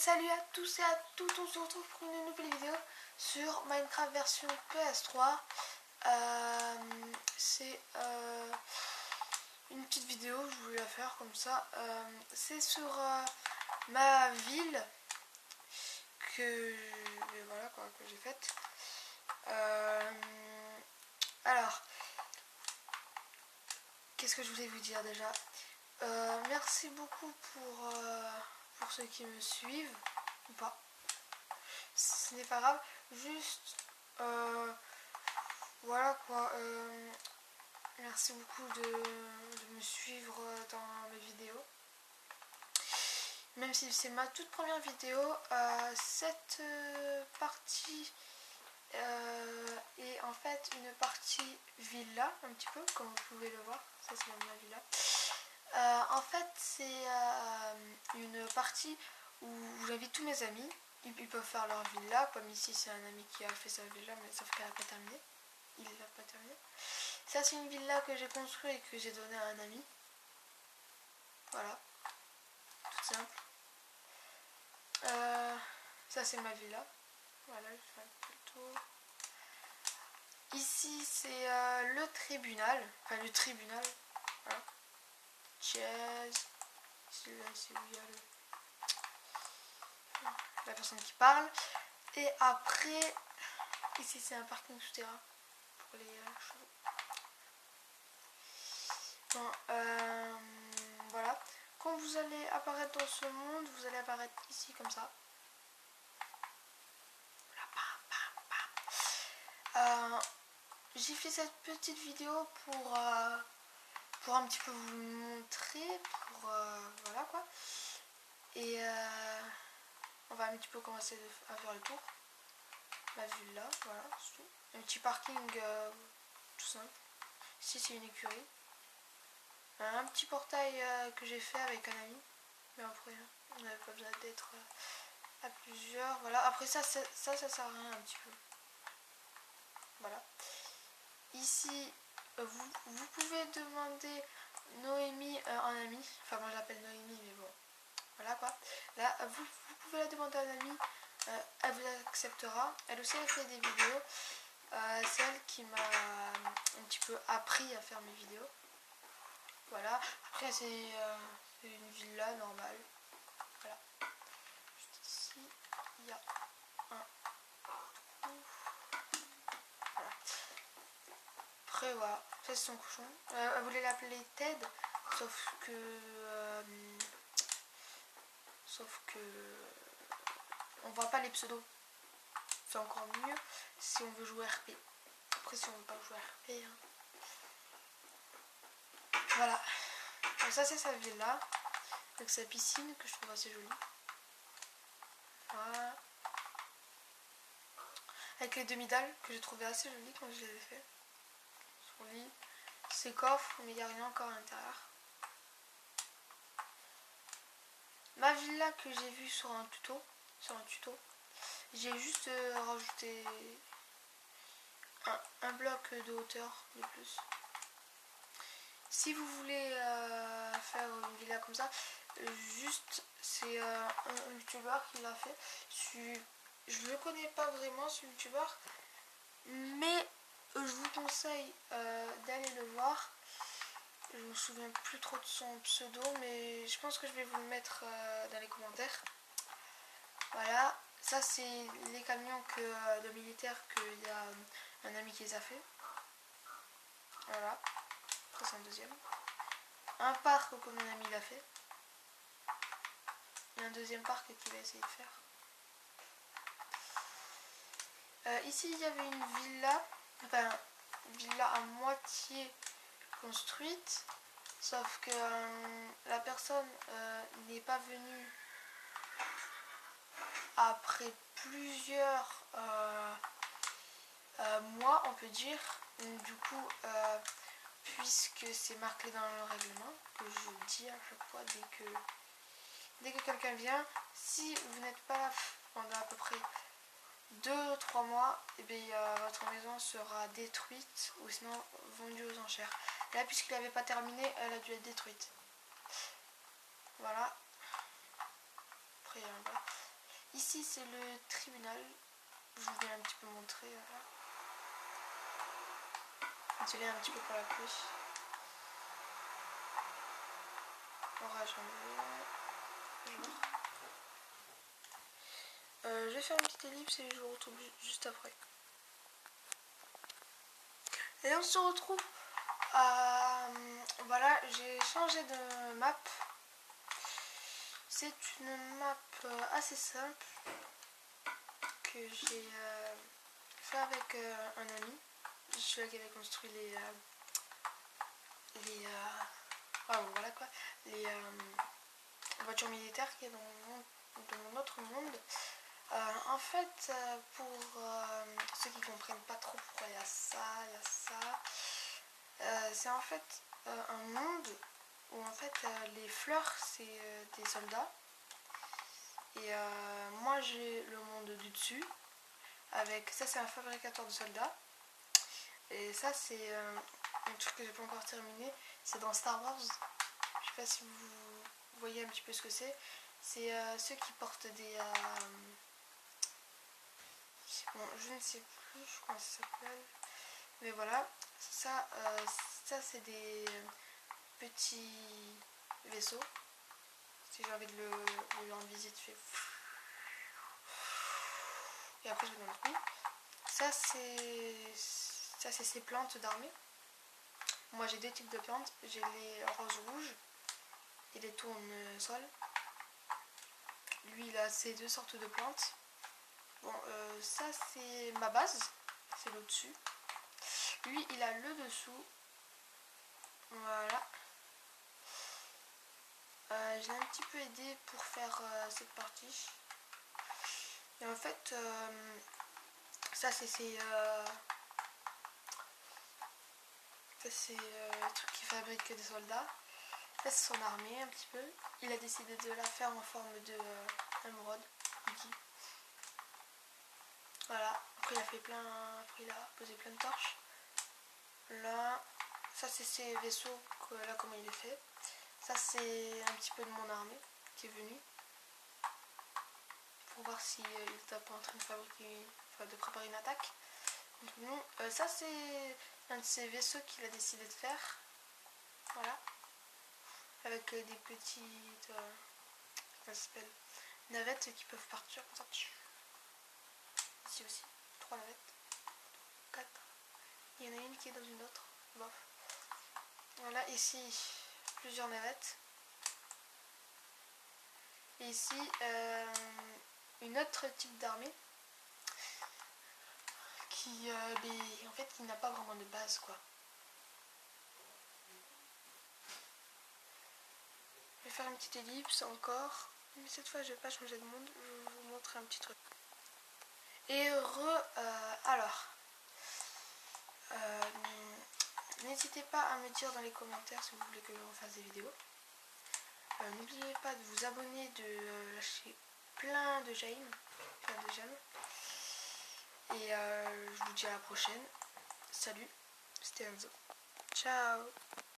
Salut à tous et à toutes, on se retrouve pour une nouvelle vidéo sur Minecraft version PS3. C'est une petite vidéo, je voulais la faire comme ça. C'est sur ma ville que j'ai faite. Alors, qu'est-ce que je voulais vous dire déjà? Merci beaucoup pour ceux qui me suivent ou pas. Ce n'est pas grave, juste voilà quoi. Merci beaucoup de me suivre dans mes vidéos. Même si c'est ma toute première vidéo, cette partie est en fait une partie villa, un petit peu, comme vous pouvez le voir. Ça c'est ma villa. En fait, c'est une partie où j'invite tous mes amis. Ils peuvent faire leur villa, comme ici c'est un ami qui a fait sa villa, mais sauf qu'elle n'a pas terminé. Il l'a pas terminé. Ça c'est une villa que j'ai construite et que j'ai donnée à un ami. Voilà, tout simple. Ça c'est ma villa. Voilà, je fais un peu le tour. Ici c'est le tribunal, enfin le tribunal. Voilà. Chaise. Ici là c'est où il y a la personne qui parle. Et après, ici c'est un parking souterrain pour les chevaux. Bon, voilà. Quand vous allez apparaître dans ce monde, vous allez apparaître ici comme ça. J'ai fait cette petite vidéo pour un petit peu vous montrer, voilà quoi. Et on va un petit peu commencer à faire le tour. Ma vue là, voilà, c'est tout. Un petit parking tout simple. Ici c'est une écurie. Un petit portail que j'ai fait avec un ami. Mais après, on n'avait pas besoin d'être à plusieurs. Voilà, après ça sert à rien un petit peu. Voilà. Ici, vous pouvez demander Noémie en ami. Enfin, moi je l'appelle Noémie, mais bon. Voilà quoi. Là, vous pouvez la demander à un ami. Elle vous acceptera. Elle aussi a fait des vidéos. C'est elle qui m'a un petit peu appris à faire mes vidéos. Voilà. Après, c'est une villa normale. Voilà. Juste ici, il y a un trou. Voilà. Après, voilà. Ça, c'est son cochon. Elle voulait l'appeler Ted. Sauf que on voit pas les pseudos. C'est encore mieux si on veut jouer RP. Après si on veut pas jouer RP. Hein. Voilà. Donc ça c'est sa villa. Avec sa piscine que je trouve assez jolie. Voilà. Avec les demi-dalles que j'ai trouvé assez jolies quand je les ai fait. Son lit. Ses coffres, mais il n'y a rien encore à l'intérieur. Ma villa que j'ai vue sur un tuto. J'ai juste rajouté un bloc de hauteur de plus. Si vous voulez faire une villa comme ça, juste c'est un youtubeur qui l'a fait. Je ne le connais pas vraiment ce youtubeur, mais je vous conseille d'aller le voir. Je me souviens plus trop de son pseudo, mais je pense que je vais vous le mettre dans les commentaires. Voilà, ça c'est les camions de militaires qu'il y a un ami qui les a fait. Voilà, après c'est un deuxième. Un parc que mon ami l'a fait. Et un deuxième parc qu'il va essayer de faire. Ici il y avait une villa, enfin une villa à moitié construite. Sauf que la personne n'est pas venue après plusieurs mois, on peut dire. Du coup, puisque c'est marqué dans le règlement, que je dis à chaque fois dès que quelqu'un vient, si vous n'êtes pas là pendant à peu près 2-3 mois, et bien, votre maison sera détruite ou sinon vendue aux enchères. Là, puisqu'il n'avait pas terminé, elle a dû être détruite. Voilà. Après, ici c'est le tribunal. Je vous vais un petit peu montrer. Voilà. Désolé un petit peu pour la pluie. Orage en jour. Je vais faire une petite ellipse et je vous retrouve juste après. Et on se retrouve à... Voilà, j'ai changé de map. C'est une map assez simple que j'ai fait avec un ami. Je suis là qui avait construit les voilà quoi, les voitures militaires qui est dans mon autre monde. En fait, pour ceux qui comprennent pas trop pourquoi il y a ça, c'est en fait un monde où en fait les fleurs c'est des soldats et moi j'ai le monde du dessus avec ça, c'est un fabricateur de soldats et ça c'est un truc que j'ai pas encore terminé, c'est dans Star Wars. Je sais pas si vous voyez un petit peu ce que c'est. C'est ceux qui portent des bon, je ne sais plus comment ça s'appelle, mais voilà, ça c'est des petits vaisseaux. Si j'ai envie de lui rendre visite, je fais et après je vais dans le trou. Ça c'est ces plantes d'armée. Moi j'ai deux types de plantes, j'ai les roses rouges et les tournesols. Lui il a ces deux sortes de plantes. Bon, ça c'est ma base, c'est le dessus. Lui il a le dessous. Voilà. Je l'ai un petit peu aidé pour faire cette partie. Et en fait, ça c'est le truc qui fabrique des soldats. Ça c'est son armée un petit peu. Il a décidé de la faire en forme de émeraude. Voilà. Après il a posé plein de torches. Là, ça c'est ses vaisseaux. Là comment il est fait. Ça c'est un petit peu de mon armée qui est venue. Pour voir si il était pas en train de fabriquer, enfin, de préparer une attaque. Donc, non, ça c'est un de ces vaisseaux qu'il a décidé de faire. Voilà. Avec des petites comment ça s'appelle, navettes qui peuvent partir comme ça. Ici aussi, 3 navettes. 4. Il y en a une qui est dans une autre. Bof. Voilà, ici, plusieurs navettes. Et ici, une autre type d'armée qui, en fait, qui n'a pas vraiment de base, quoi. Je vais faire une petite ellipse encore. Mais cette fois, je vais pas changer de monde. Je vais vous montrer un petit truc. Et alors, n'hésitez pas à me dire dans les commentaires si vous voulez que je refasse des vidéos. N'oubliez pas de vous abonner, de lâcher plein de j'aime, plein de j'aime. Et je vous dis à la prochaine. Salut, c'était Enzo. Ciao.